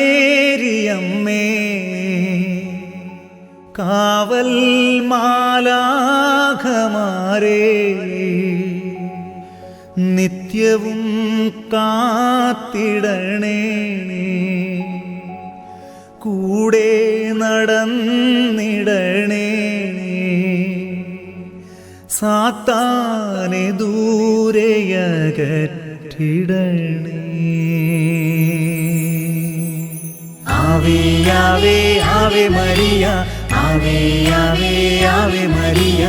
കന്യകമേരിയമ്മേ കാവൽ മാലാഖമാരേ നിത്യവും കാത്തിടണേ കൂടെ നടന്നിടണേ സാത്താനെ ദൂരെയകറ്റിടണേ. ആവേ ആവേ ആവേ മരിയ, ആവേ ആവേ ആവേ മരിയ,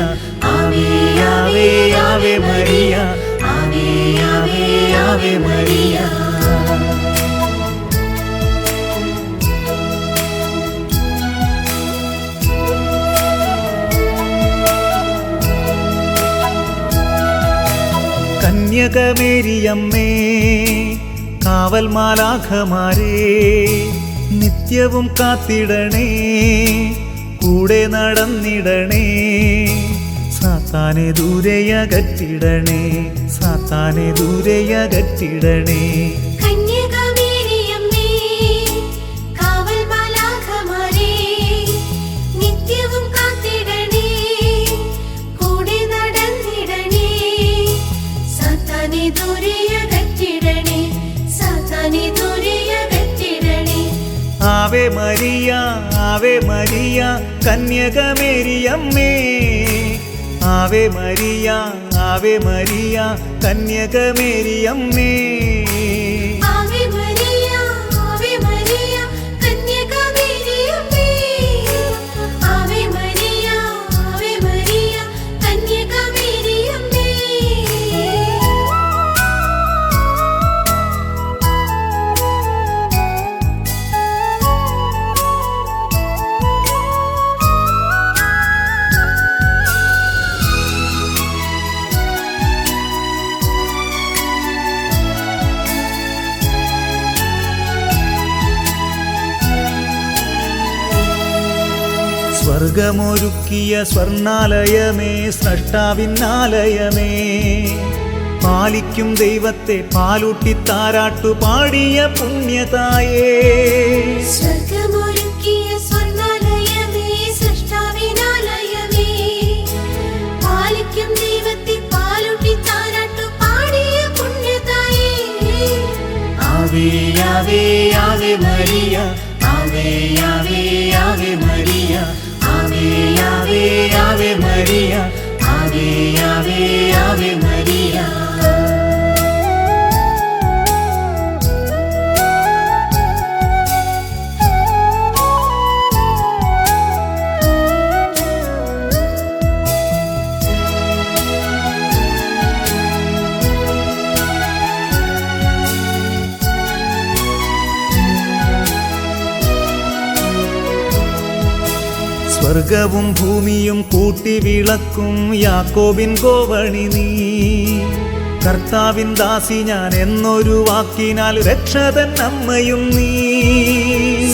ആവേ ആവേ ആവേ മരിയ, ആവേ ആവേ ആവേ മരിയ. കന്യകമേരിയമ്മേ കാവൽ മാലാഖമാരേ നിത്യവും കാത്തിടണേ കൂടെ നടന്നിടണേ സാത്താനെ ദൂരെയകറ്റിടണേ, സാത്താനെ ദൂരെയകറ്റിടണേ. Ave Maria, Ave Maria കന്യകമേരിയമ്മേ, Ave Maria, Ave Maria കന്യകമേരിയമ്മേ. സ്വർഗമൊരുക്കിയ സ്വർണാലയമേ, സ്രഷ്ടാവിന്നാലയമേ, പാലിക്കും ദൈവത്തെ പാലൂട്ടി താരാട്ടു പാടിയ പുണ്യതായേ. സ്വർഗമൊരുക്കിയ സ്വർണാലയമേ, സ്രഷ്ടാവിന്നാലയമേ, പാലിക്കും ദൈവത്തെ പാലൂട്ടി താരാട്ടു പാടിയ പുണ്യതായേ. ആവേ ആവേ ആവേ മരിയ, ആവേ ആവേ ആവേ മരിയ, ആവേ ആവേ ആവേ മരിയ, ആവേ ആവേ ആവേ മരിയ. സ്വർഗവും ഭൂമിയും കൂട്ടി വിളക്കും യാക്കോബിൻ ഗോവണി നീ, കർത്താവിൻ ദാസി ഞാൻ എന്നൊരു വാക്കിനാൽ രക്ഷതൻ അമ്മയും നീ.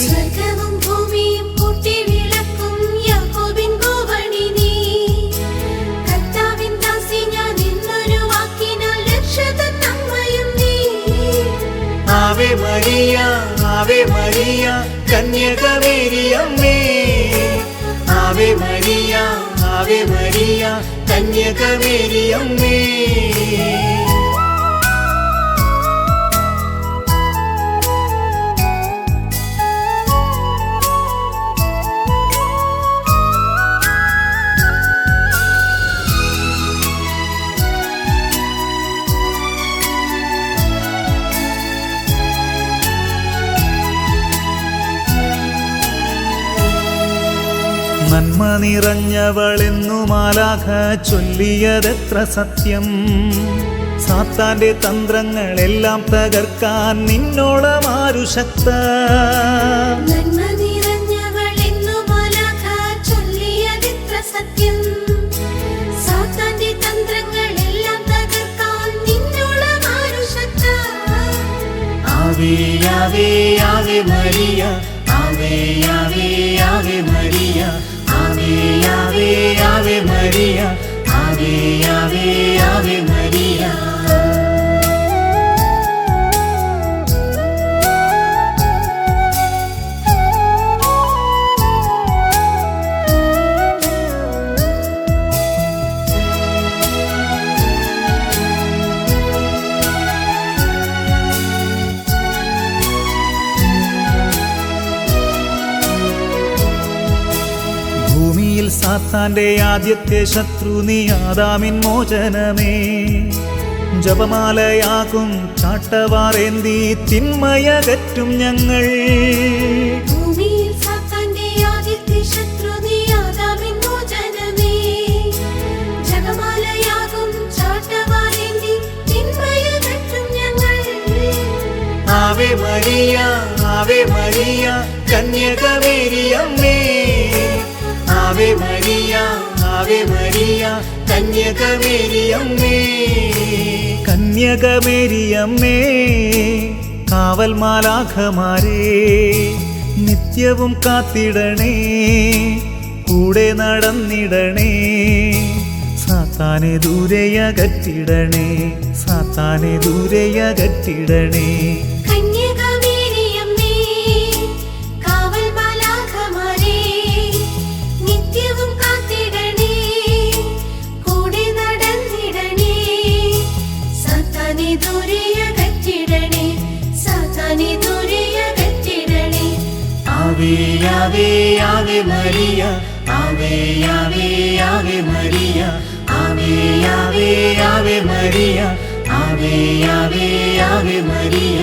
സ്വർഗവും ഭൂമിയും കൂട്ടി വിളക്കും യാക്കോബിൻ ഗോവണി നീ, കർത്താവിൻ ദാസി ഞാൻ എന്നൊരു വാക്കിനാൽ രക്ഷതൻ അമ്മയും നീ. Ave Maria, Ave Maria കന്യകമേരിയമ്മേ, Ave Maria, Ave Maria കന്യകമേരിയമ്മേ. നന്മ നിറഞ്ഞവളെന്നു മാലാഖ ചൊല്ലിയതെത്ര സത്യം, സാത്താന്റെ തന്ത്രങ്ങളെല്ലാം തകർക്കാൻ നിന്നോളം ആരു ശക്ത. നന്മ നിറഞ്ഞവളെന്നു മാലാഖ ചൊല്ലിയതെത്ര സത്യം, സാത്താന്റെ തന്ത്രങ്ങളെല്ലാം തകർക്കാൻ നിന്നോളം ആരു ശക്ത. ആവേ ആവേ ആവേ മരിയ, ആവേ ആവേ ആവേ മരിയ, ആവേ ആവേ ആവേ മരിയ, ആവേ ആവേ ആവേ മരിയ. സാത്താന്റെ ആദ്യത്തെ ശത്രു നീ ആദാമിൻ മോചനമേ. ജപമാലയാകും ചാട്ടവാറേന്തി തിന്മയകറ്റും ഞങ്ങൾ. ഭൂമിയിൽ സാത്താന്റെ ആദ്യത്തെ ശത്രു നീ ആദാമിൻ മോചനമേ. ജപമാലയാകും ചാട്ടവാറേന്തി തിന്മയകറ്റും ഞങ്ങൾ. Ave Maria Ave Maria കന്യകമേരിയമ്മേ. Ave Maria Ave Maria കന്യകമേരിയമ്മേ. കന്യകമേരിയമ്മേ കാവൽ മാലാഖമാരേ നിത്യവും കാത്തിടണേ, കൂടെ നടന്നിടണേ. സാത്താനെ ദൂരെയകറ്റിടണേ, സാത്താനെ ദൂരെയകറ്റിടണേ. കന്യകമേരിയമ്മേ കാവൽ മാലാഖമാരേ നിത്യവും കാത്തിടണേ, കൂടെ നടന്നിടണേ. സാത്താനെ ദൂരെയകറ്റിടണേ, സാത്താനെ ദൂരെയകറ്റിടണേ. ആവേ ആവേ ആവേ മരിയ, ആവേ ആവേ ആവേ മരിയ, ആവേ ആവേ ആവേ മരിയ, ആവേ ആവേ ആവേ മരിയ.